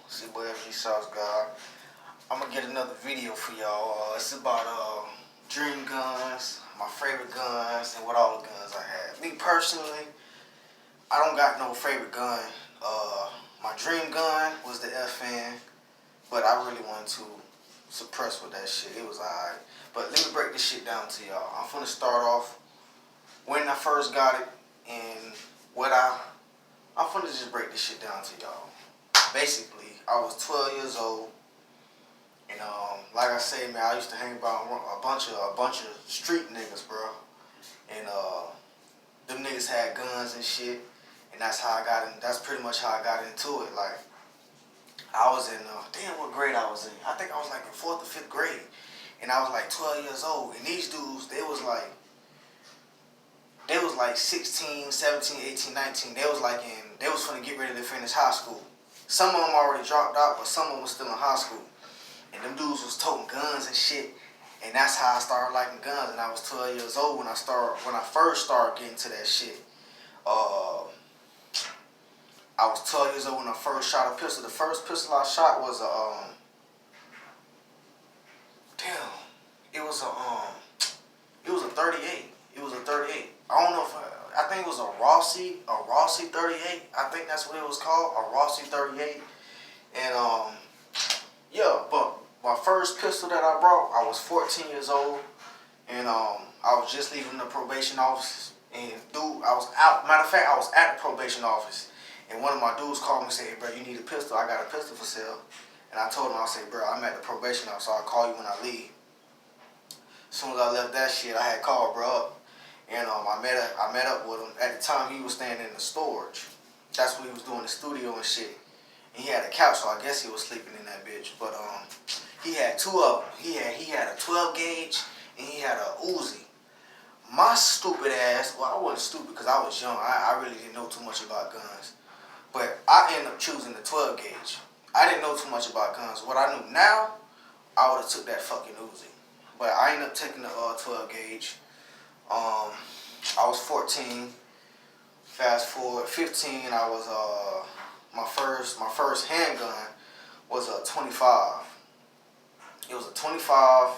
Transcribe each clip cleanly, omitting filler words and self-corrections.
It's your boy FG Sauce God. I'm gonna get another video for y'all. It's about dream guns, my favorite guns, and what all the guns I had. Me personally, I don't got no favorite gun. My dream gun was the FN, but I really wanted to suppress with that shit. It was alright. But let me break this shit down to y'all. I'm gonna start off when I first got it and I'm gonna just break this shit down to y'all. Basically, I was 12 years old, and like I say, man, I used to hang about a bunch of street niggas, bro. And them niggas had guns and shit, and that's how I got in. That's pretty much how I got into it. Like, I was in damn, what grade I was in? I think I was like in 4th or 5th grade, and I was like 12 years old. And these dudes, they was like 16, 17, 18, 19. They was finna get ready to finish high school. Some of them already dropped out, but some of them was still in high school. And them dudes was toting guns and shit. And that's how I started liking guns. And I was 12 years old when I first started getting to that shit. I was 12 years old when I first shot a pistol. The first pistol I shot was it was a 38. It was a 38. I don't know if I think it was a Rossi 38. I think that's what it was called, a Rossi 38. And yeah, but my first pistol that I brought, I was 14 years old, and I was just leaving the probation office, and dude, I was out. Matter of fact, I was at the probation office, and one of my dudes called me and said, "Hey, bro, you need a pistol? I got a pistol for sale." And I told him, I said, "Bro, I'm at the probation office, so I'll call you when I leave." As soon as I left that shit, I had called bro up, and I met up with him. At the time, he was staying in the storage. That's what he was doing, the studio and shit. And he had a couch, so I guess he was sleeping in that bitch. But he had two of them. He had a 12 gauge and he had a Uzi. My stupid ass, well, I wasn't stupid because I was young. I really didn't know too much about guns. But I ended up choosing the 12 gauge. I didn't know too much about guns. What I knew now, I would have took that fucking Uzi. But I ended up taking the 12 gauge. I was 14. Fast forward, 15. I was my first handgun was a 25. It was a 25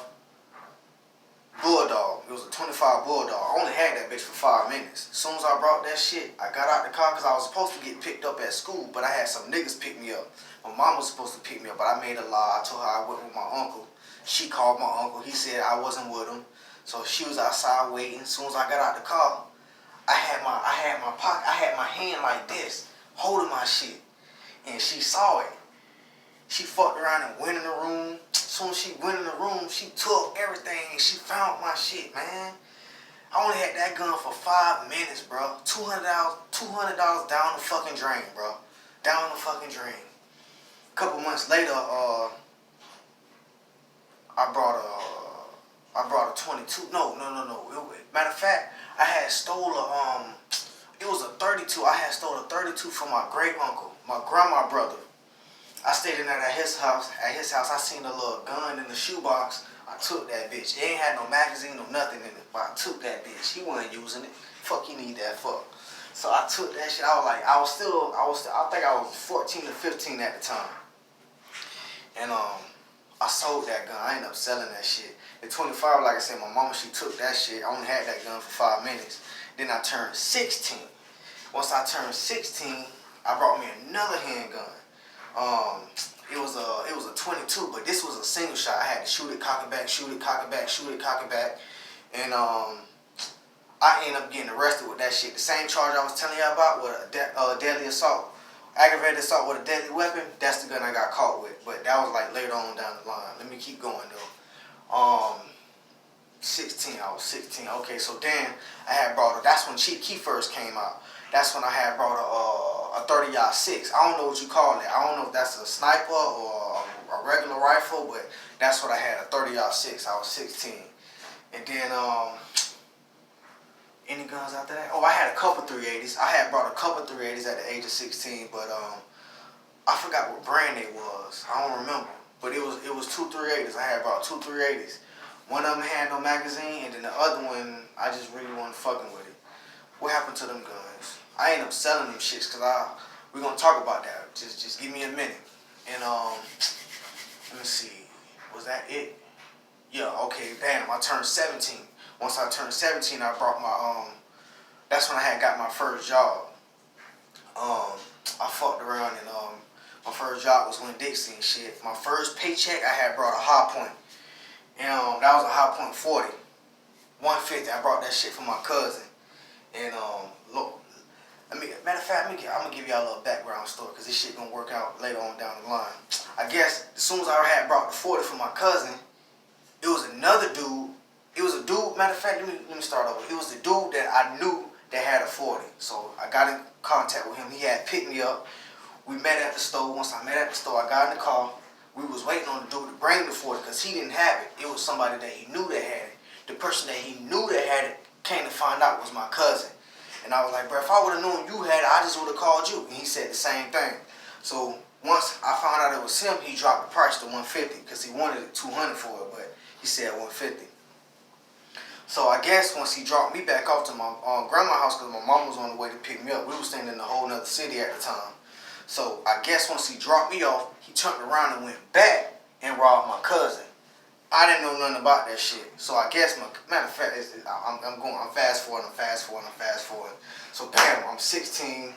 Bulldog. It was a 25 Bulldog. I only had that bitch for 5 minutes. As soon as I brought that shit, I got out the car because I was supposed to get picked up at school, but I had some niggas pick me up. My mom was supposed to pick me up, but I made a lie. I told her I went with my uncle. She called my uncle. He said I wasn't with him. So she was outside waiting. As soon as I got out the car, I had my hand like this, holding my shit. And she saw it. She fucked around and went in the room. As soon as she went in the room, she took everything and she found my shit, man. I only had that gun for 5 minutes, bro. $200 down the fucking drain, bro. Down the fucking drain. A couple months later, I brought a 22. No. Matter of fact, I had stole it was a 32. I had stole a 32 from my great uncle, my grandma brother. I stayed in there at his house. At his house, I seen a little gun in the shoebox. I took that bitch. It ain't had no magazine or nothing in it, but I took that bitch. He wasn't using it. Fuck, you need that fuck. So I took that shit. I think I was 14 to 15 at the time. And I sold that gun. I ended up selling that shit. At 25, like I said, my mama, she took that shit. I only had that gun for 5 minutes. Then I turned 16. Once I turned 16, I brought me another handgun. It was a 22, but this was a single shot. I had to shoot it, cock it back, shoot it, cock it back, shoot it, cock it back. And I ended up getting arrested with that shit. The same charge I was telling you about with a deadly assault. Aggravated assault with a deadly weapon, that's the gun I got caught with. But that was like later on down the line. Let me keep going though. 16, I was 16. Okay, so then I had brought that's when Chief Keef first came out. That's when I had brought a 30-06. I don't know what you call it. I don't know if that's a sniper or a regular rifle, but that's what I had, a 30-06. I was 16. And then any guns after that? Oh, I had a couple 380s. I had brought a couple 380s at the age of 16, but I forgot what brand they was. I don't remember. But it was 2 380s. I had brought 2 380s. One of them had no magazine, and then the other one, I just really wasn't fucking with it. What happened to them guns? I ended up selling them shits, because we're going to talk about that. Just give me a minute. And bam, I turned 17. Once I turned 17, I brought my that's when I had got my first job. I fucked around and my first job was Winn-Dixie and shit. My first paycheck, I had brought a High Point. And that was a High Point 40. 150. I brought that shit from my cousin. And look, matter of fact, I'm gonna give y'all a little background story because this shit gonna work out later on down the line. I guess as soon as I had brought the 40 from my cousin, it was another dude. It was a dude. Matter of fact, let me start over. It was the dude that I knew that had a 40. So I got in contact with him. He had picked me up. We met at the store. Once I met at the store, I got in the car. We was waiting on the dude to bring the 40 because he didn't have it. It was somebody that he knew that had it. The person that he knew that had it came to find out was my cousin. And I was like, bro, if I would have known you had it, I just would have called you. And he said the same thing. So once I found out it was him, he dropped the price to $150 because he wanted it $200 for it, but he said $150. So I guess once he dropped me back off to my grandma's house because my mom was on the way to pick me up, we were staying in a whole nother city at the time. So I guess once he dropped me off, he turned around and went back and robbed my cousin. I didn't know nothing about that shit. So I guess, matter of fact, I'm fast forwarding. So bam, I was 17.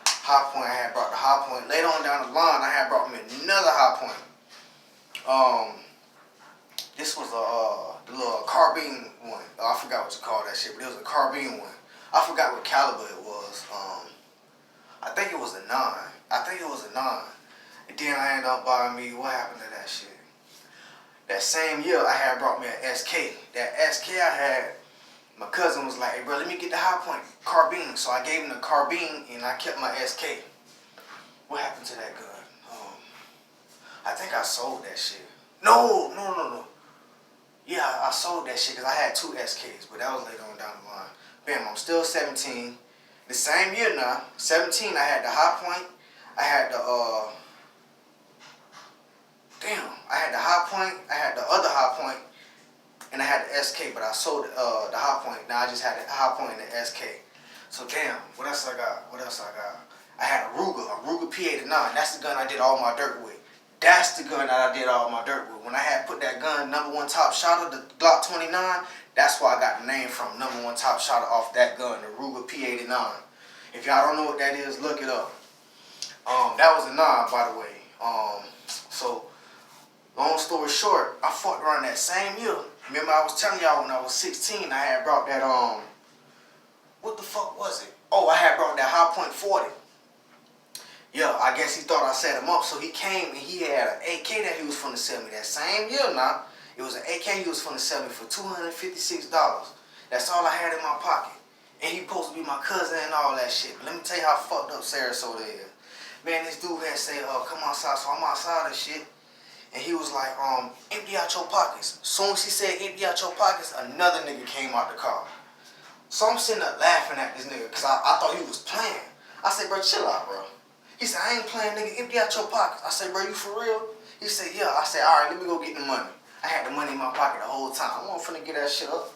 High Point, I had brought the High Point. Later on down the line, I had brought me another High Point. This was the little carbine one. I forgot what you call that shit, but it was a carbine one. I forgot what caliber it was. I think it was a 9. And then I ended up buying me, what happened to that shit? That same year, I had brought me an SK. That SK I had, my cousin was like, hey bro, let me get the High Point carbine. So I gave him the carbine and I kept my SK. What happened to that gun? I think I sold that shit. No. Yeah, I sold that shit because I had 2 SKs, but that was later on down the line. Bam, I'm still 17. The same year now, 17, I had the High Point. I had the, I had the High Point. I had the other High Point. And I had the SK, but I sold the High Point. Now I just had the High Point and the SK. So damn, what else I got? I had a Ruger P89. That's the gun I did all my dirt with. That's the gun that I did all my dirt with. When I had put that gun, #1 top shotter, the Glock 29, that's where I got the name from, #1 top shotter off that gun, the Ruger P89. If y'all don't know what that is, look it up. That was a 9, by the way. So, long story short, I fucked around that same year. Remember I was telling y'all when I was 16, I had brought that, what the fuck was it? Oh, I had brought that High Point 40. Yeah, I guess he thought I set him up, so he came and he had an AK that he was finna sell me that same year now. It was an AK he was finna sell me for $256. That's all I had in my pocket. And he supposed to be my cousin and all that shit. But let me tell you how fucked up Sarasota is. Man, this dude had said, come outside, so I'm outside and shit. And he was like, empty out your pockets. As soon as he said empty out your pockets, another nigga came out the car. So I'm sitting there laughing at this nigga, because I thought he was playing. I said, bro, chill out, bro. He said, I ain't playing, nigga, empty out your pockets. I said, bro, you for real? He said, yeah. I said, all right, let me go get the money. I had the money in my pocket the whole time. I wasn't finna get that shit up.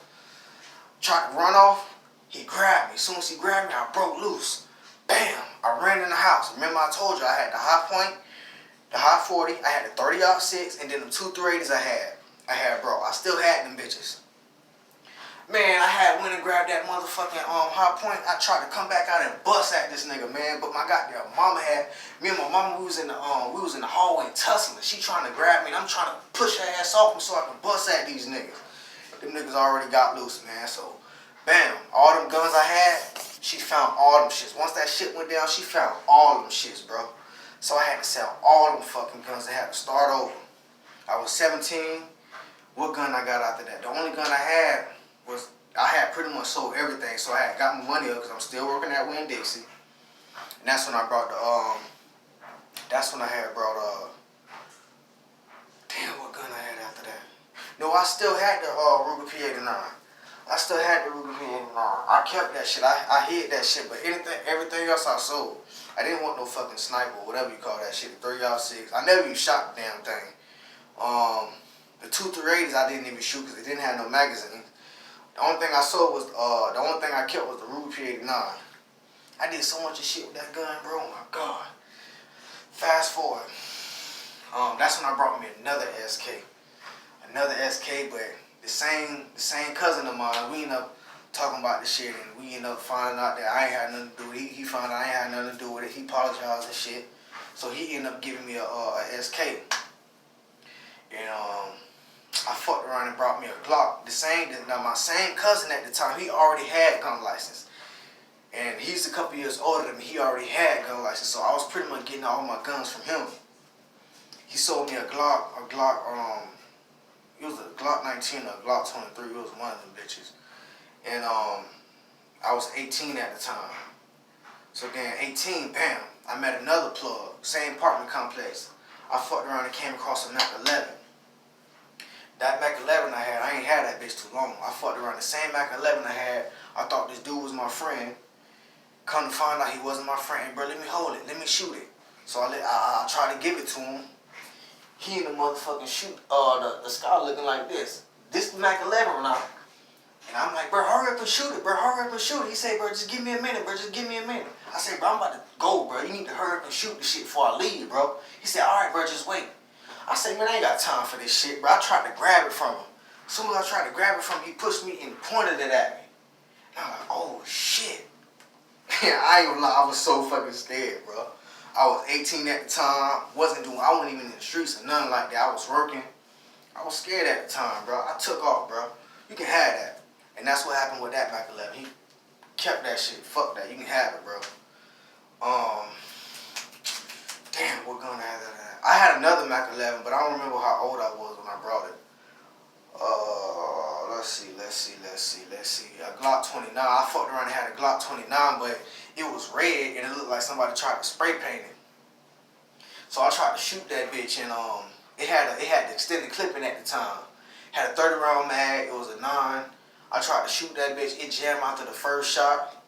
Tried to run off. He grabbed me. As soon as he grabbed me, I broke loose. Bam! I ran in the house. Remember I told you I had the High Point, the High 40, I had the 30-06, and then the 2 380s I had, bro. I still had them bitches. Man, I went and grabbed that motherfucking High Point. I tried to come back out and bust at this nigga, man. But my goddamn mama me and my mama, we was in the hallway tussling. She trying to grab me, and I'm trying to push her ass off me so I can bust at these niggas. Them niggas already got loose, man. So, bam, all them guns I had, she found all them shits. Once that shit went down, she found all them shits, bro. So I had to sell all them fucking guns. I had to start over. I was 17. What gun I got after that? The only gun I had was, I had pretty much sold everything. So I had got my money up because I'm still working at Winn-Dixie. And that's when I brought that's when I had brought, damn, what gun I had after that? No, I still had the Ruger P89. I still had the Ruger P89. I kept that shit. I hid that shit, but everything else I sold. I didn't want no fucking sniper, whatever you call that shit, the 30-06. I never even shot the damn thing. The 2 380s I didn't even shoot because it didn't have no magazine. The only thing I sold was, the only thing I kept was the Ruger P89. I did so much of shit with that gun, bro. Oh my God. Fast forward. That's when I brought me another SK. another SK, but the same cousin of mine. We end up talking about the shit, and we end up finding out that I ain't had nothing to do with it. He found out I ain't had nothing to do with it. He apologized and shit. So he ended up giving me a SK, and I fucked around and brought me a Glock. Now my same cousin at the time, he already had gun license. And he's a couple years older than me. He already had gun license, so I was pretty much getting all my guns from him. He sold me a Glock, it was a Glock 19 or a Glock 23. It was one of them bitches. And I was 18 at the time. So again, 18, bam, I met another plug, same apartment complex. I fucked around and came across a Mac 11. That Mac 11 I ain't had that bitch too long. I fucked around the same Mac 11 I had. I thought this dude was my friend. Come to find out he wasn't my friend. Bro, let me hold it. Let me shoot it. So I tried to give it to him. He in the motherfucking shoot. The sky looking like this. This Mac 11 now. And I'm like, bro, hurry up and shoot it, bro. Hurry up and shoot it. He said, bro, just give me a minute, bro. Just give me a minute. I said, bro, I'm about to go, bro. You need to hurry up and shoot this shit before I leave, bro. He said, all right, bro, just wait. I said, man, I ain't got time for this shit, bro. I tried to grab it from him. As soon as I tried to grab it from him, he pushed me and pointed it at me. And I'm like, oh, shit. I ain't gonna lie, I was so fucking scared, bro. I was 18 at the time. I wasn't even in the streets or nothing like that. I was working. I was scared at the time, bro. I took off, bro. You can have that. And that's what happened with that Mac 11. He kept that shit. Fuck that. You can have it, bro. Damn, what gun I had that? I had another Mac 11, but I don't remember how old I was when I brought it. Let's see. A Glock 29. I fucked around and had a Glock 29, but it was red and it looked like somebody tried to spray paint it. So I tried to shoot that bitch, and it had the extended clipping at the time. Had a 30 round mag. It was a 9. I tried to shoot that bitch. It jammed after the first shot.